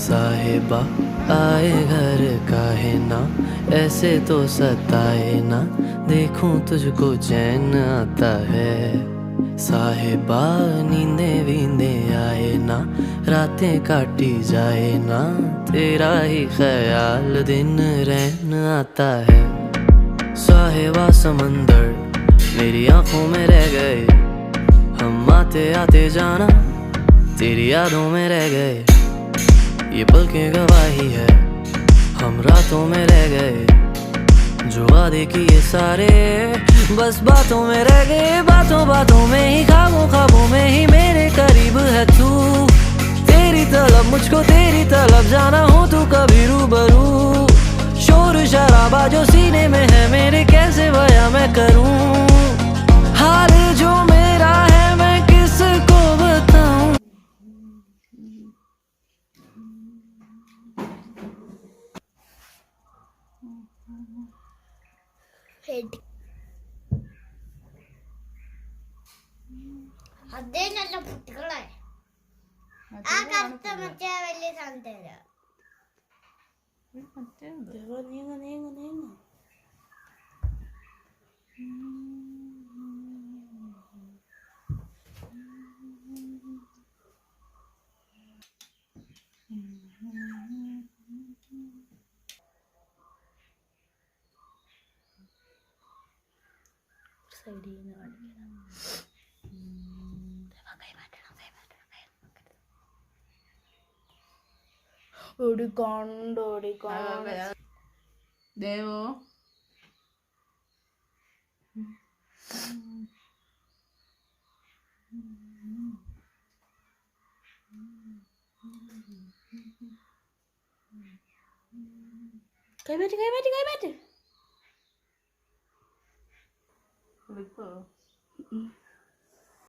साहिबा आए घर काहे ना, ऐसे तो सताए ना, देखूं तुझको चैन आता है। साहिबा नींदे वींदे आए ना, रातें काटी जाए ना, तेरा ही ख्याल दिन रहन आता है। साहिबा समंदर मेरी आंखों में रह गए, हम आते आते जाना तेरी यादों में रह गए। ये पल की गवाही है, हम रातों में रह गए, जो वादे किए सारे बस बातों में रह गए। बातों बातों में ही, ख्वाबों ख्वाबों में ही मेरे करीब है तू। तेरी तलब मुझको तेरी तलब, जाना हो तू कभी रूबरू। शोर शराबा जो सीने में है मेरे, कैसे बयां मैं करूं। हाल जो मेरा है मैं किसको बताऊं। അതേ നല്ല കുട്ടികളെ ആ കറുത്ത മറ്റേ വലിയ സാധനം തരാം. നീങ്ങ നീങ്ങ നീങ്ങ സൈഡിൽ നിന്ന് കാണിക്കണം. ഓടിക്കോണ്ട് ദേവോ കൈമാറ്റ് വിളിക്കോ?